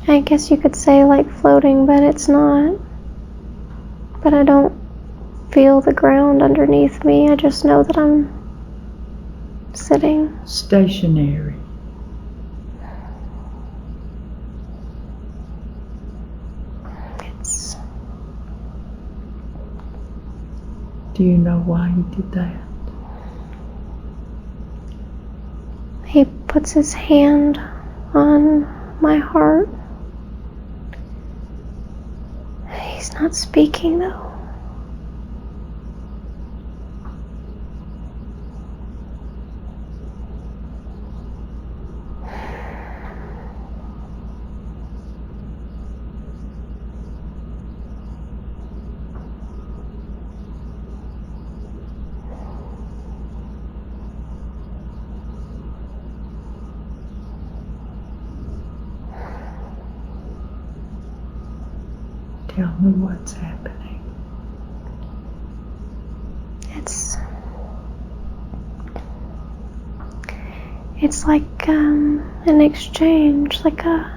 I guess you could say like floating, but it's not. But I don't feel the ground underneath me, I just know that I'm sitting. Stationary. Do you know why he did that? He puts his hand on my heart. He's not speaking though. Tell me what's happening. It's like an exchange, like a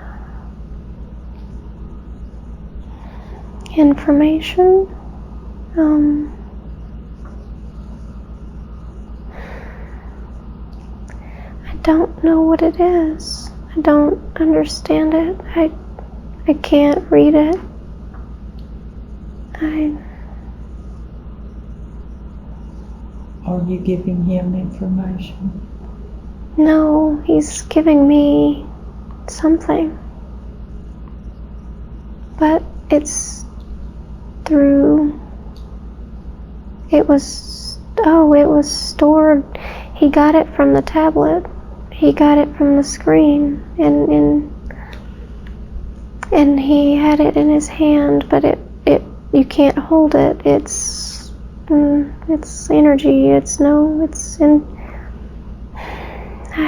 information. I don't know what it is. I don't understand it. I can't read it. Are you giving him information? No, he's giving me something. But it's through... It was stored. He got it from the tablet. He got it from the screen. And he had it in his hand, but you can't hold it. It's energy. I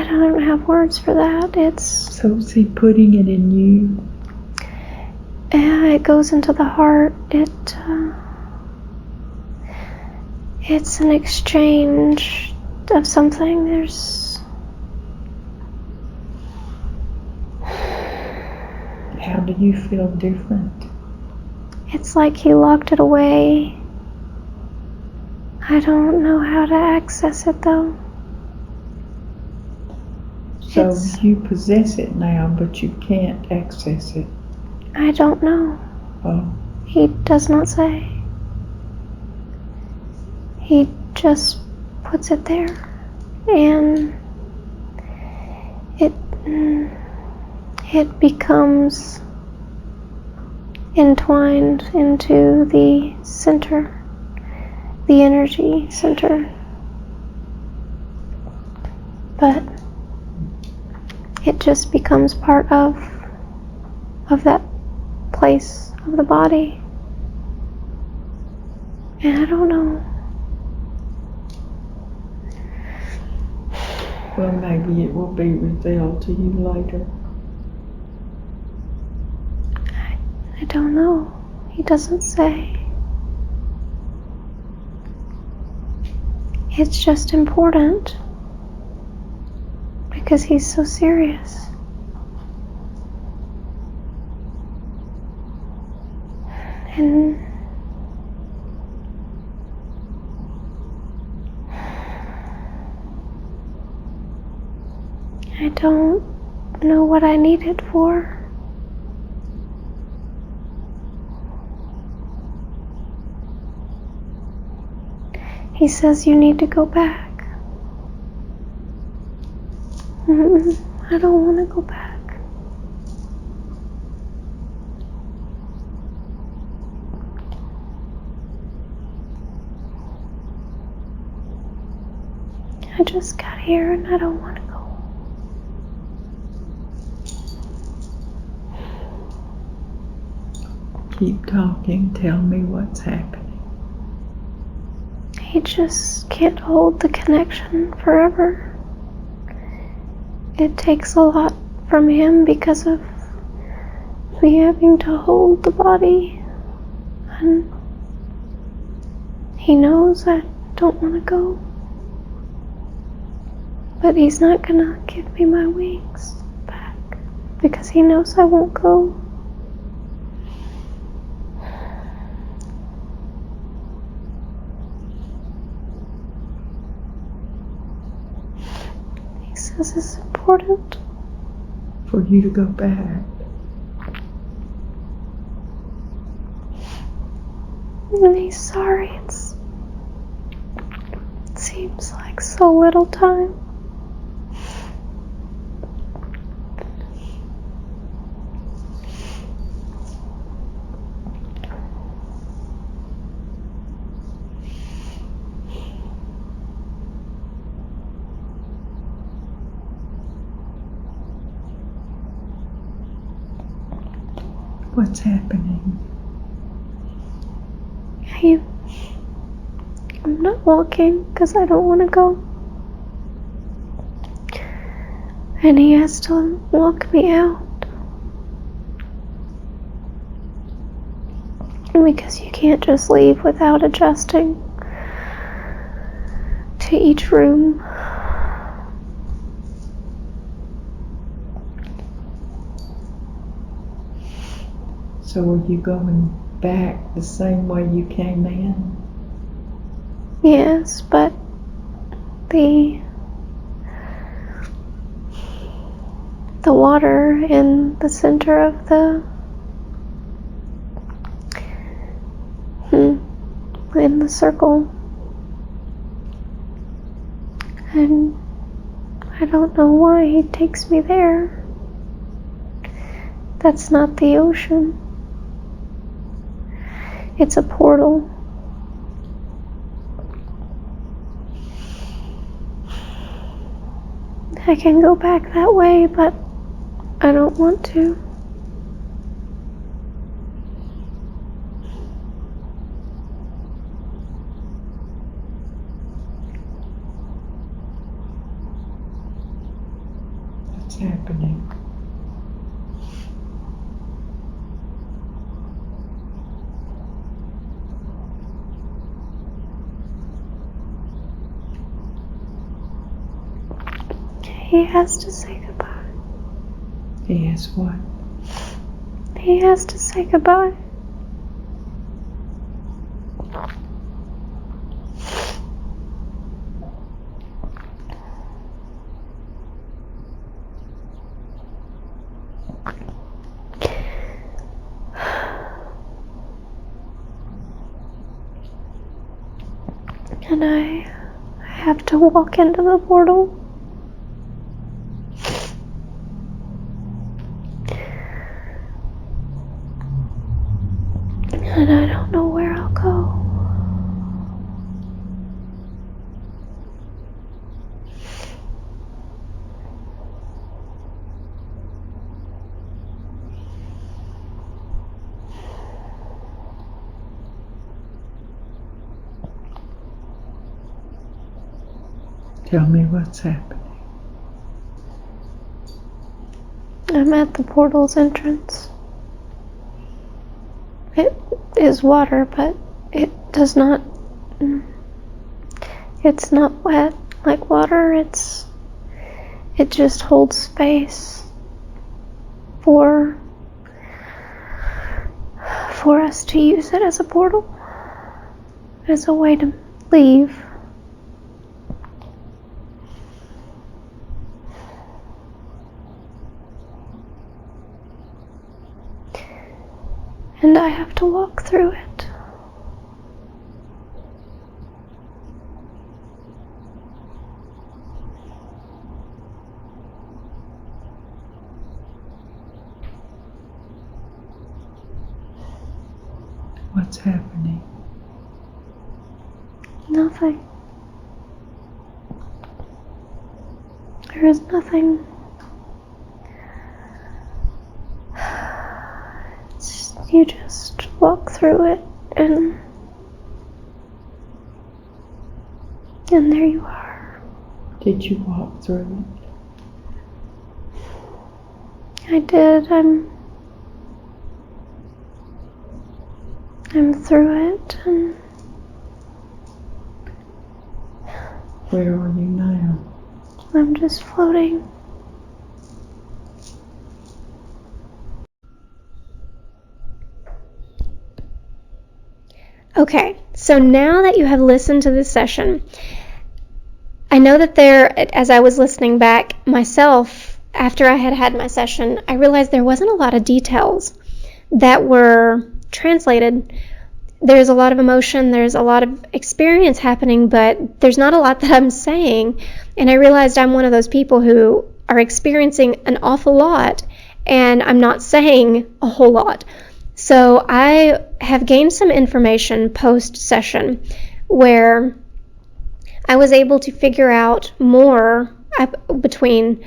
don't have words for that. So is he putting it in you? Yeah, it goes into the heart. It's an exchange of something. How do you feel different? It's like he locked it away. I don't know how to access it though. So you possess it now, but you can't access it. I don't know. Oh. He does not say. He just puts it there, and it becomes entwined into the center, the energy center. But it just becomes part of that place of the body. And I don't know. Well, maybe it will be revealed to you later. I don't know. He doesn't say. It's just important because he's so serious. And I don't know what I need it for. He says you need to go back. I don't want to go back. I just got here and I don't want to go. Keep talking. Tell me what's happening. He just can't hold the connection forever. It takes a lot from him because of me having to hold the body. And he knows I don't want to go. But he's not gonna give me my wings back because he knows I won't go. He says it's important for you to go back. And he's sorry. It seems like so little time. What's happening? I'm not walking because I don't want to go. And he has to walk me out. Because you can't just leave without adjusting to each room. So are you going back the same way you came in? Yes, but the water in the center of in the circle, and I don't know why he takes me there. That's not the ocean. It's a portal. I can go back that way, but I don't want to. What's happening? He has to say goodbye. He has what? He has to say goodbye. And I have to walk into the portal. And I don't know where I'll go. Tell me what's happening. I'm at the portal's entrance. It is water, but it does not... It's not wet like water. It just holds space for us to use it as a portal, as a way to leave. And I have to walk through it. What's happening? Nothing. There is nothing. You just walk through it, and there you are. Did you walk through it? I did. I'm through it, and where are you now? I'm just floating. Okay, so now that you have listened to this session, I know that as I was listening back myself, after I had my session, I realized there wasn't a lot of details that were translated. There's a lot of emotion, there's a lot of experience happening, but there's not a lot that I'm saying. And I realized I'm one of those people who are experiencing an awful lot, and I'm not saying a whole lot. So I have gained some information post-session where I was able to figure out more between,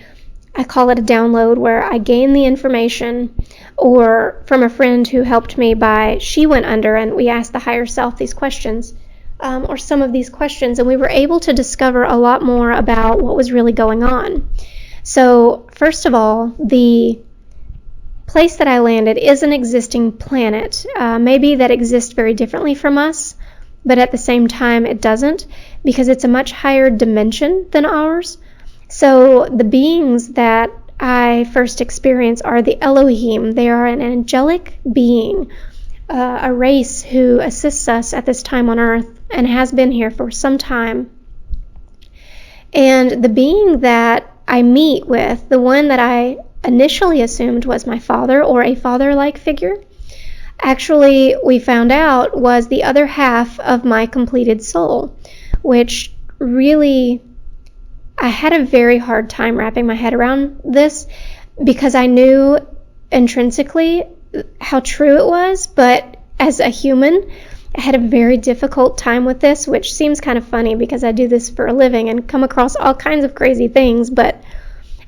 I call it a download, where I gain the information, or from a friend who helped me she went under and we asked the higher self these questions, or some of these questions, and we were able to discover a lot more about what was really going on. So first of all, the place that I landed is an existing planet, maybe that exists very differently from us, but at the same time it doesn't, because it's a much higher dimension than ours. So the beings that I first experience are the Elohim. They are an angelic being, a race who assists us at this time on Earth and has been here for some time. And the being that I meet with, the one that I initially assumed was my father or a father-like figure, actually we found out was the other half of my completed soul, which really, I had a very hard time wrapping my head around this, because I knew intrinsically how true it was, but as a human, I had a very difficult time with this, which seems kind of funny because I do this for a living and come across all kinds of crazy things, but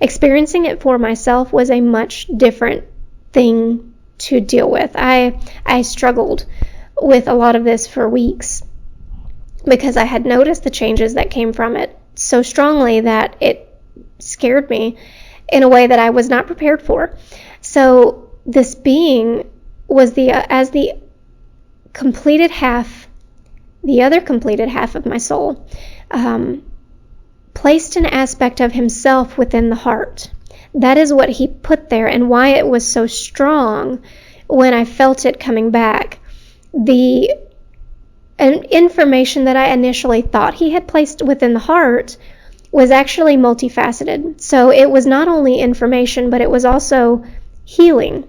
experiencing it for myself was a much different thing to deal with. I struggled with a lot of this for weeks because I had noticed the changes that came from it so strongly that it scared me in a way that I was not prepared for. So this being was as the completed half, the other completed half of my soul, placed an aspect of himself within the heart. That is what he put there, and why it was so strong when I felt it coming back. The information that I initially thought he had placed within the heart was actually multifaceted. So it was not only information, but it was also healing.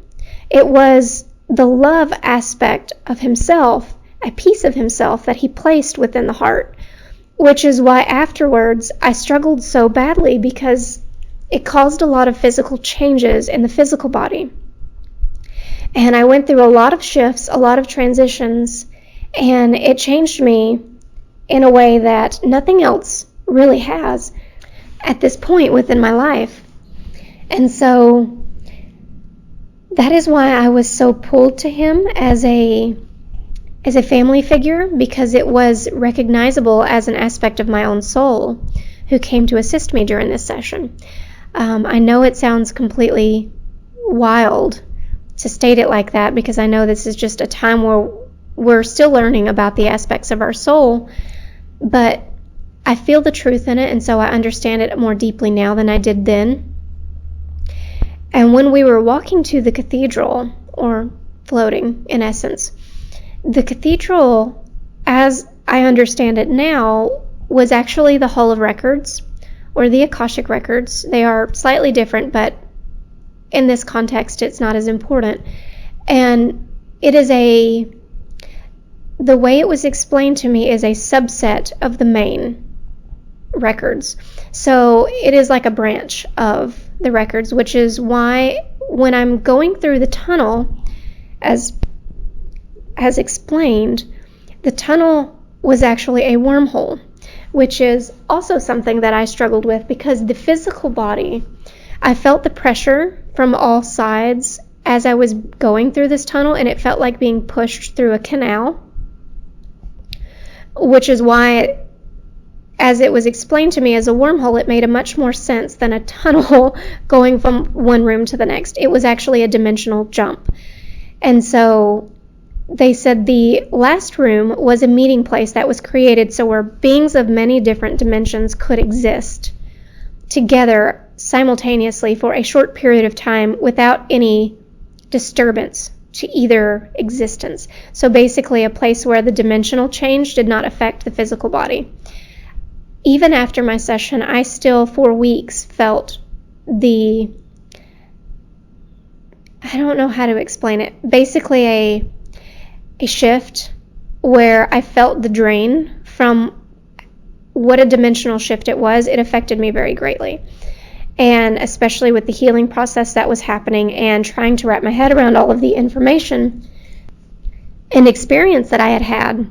It was the love aspect of himself, a piece of himself that he placed within the heart, which is why afterwards I struggled so badly, because it caused a lot of physical changes in the physical body. And I went through a lot of shifts, a lot of transitions, and it changed me in a way that nothing else really has at this point within my life. And so that is why I was so pulled to him as a family figure, because it was recognizable as an aspect of my own soul who came to assist me during this session. I know it sounds completely wild to state it like that, because I know this is just a time where we're still learning about the aspects of our soul, but I feel the truth in it, and so I understand it more deeply now than I did then. And when we were walking to the cathedral, or floating in essence, the cathedral, as I understand it now, was actually the Hall of Records, or the Akashic Records. They are slightly different, but in this context it's not as important. And it is the way it was explained to me is a subset of the main records. So it is like a branch of the records, which is why when I'm going through the tunnel, as explained, the tunnel was actually a wormhole, which is also something that I struggled with, because the physical body, I felt the pressure from all sides as I was going through this tunnel, and it felt like being pushed through a canal, which is why, as it was explained to me as a wormhole, it made a much more sense than a tunnel going from one room to the next. It was actually a dimensional jump. And so they said the last room was a meeting place that was created so where beings of many different dimensions could exist together simultaneously for a short period of time without any disturbance to either existence. So basically a place where the dimensional change did not affect the physical body. Even after my session, I still for weeks felt I don't know how to explain it, basically a shift where I felt the drain from what a dimensional shift it was. It affected me very greatly. And especially with the healing process that was happening and trying to wrap my head around all of the information and experience that I had,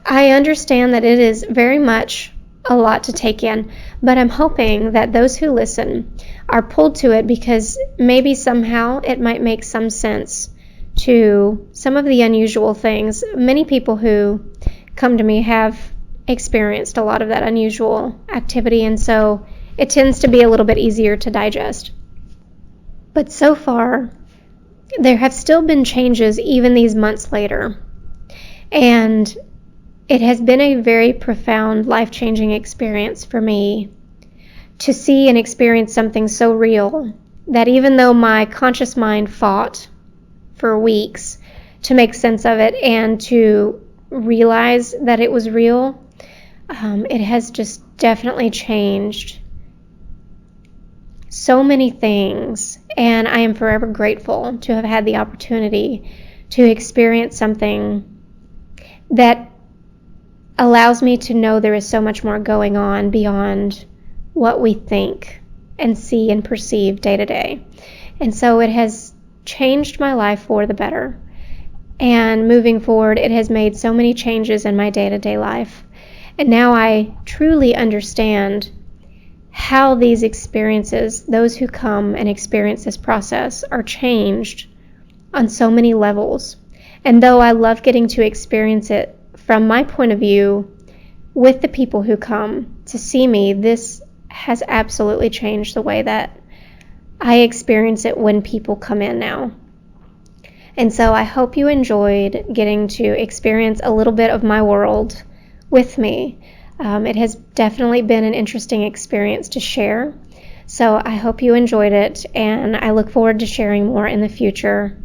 I understand that it is very much a lot to take in, but I'm hoping that those who listen are pulled to it, because maybe somehow it might make some sense to some of the unusual things. Many people who come to me have experienced a lot of that unusual activity, and so it tends to be a little bit easier to digest. But so far, there have still been changes even these months later, and it has been a very profound, life-changing experience for me to see and experience something so real that even though my conscious mind fought for weeks to make sense of it and to realize that it was real, it has just definitely changed so many things, and I am forever grateful to have had the opportunity to experience something that allows me to know there is so much more going on beyond what we think and see and perceive day to day. And so it has changed my life for the better. And moving forward, it has made so many changes in my day-to-day life. And now I truly understand how these experiences, those who come and experience this process, are changed on so many levels. And though I love getting to experience it from my point of view with the people who come to see me, this has absolutely changed the way that I experience it when people come in now. And so I hope you enjoyed getting to experience a little bit of my world with me. It has definitely been an interesting experience to share. So I hope you enjoyed it, and I look forward to sharing more in the future.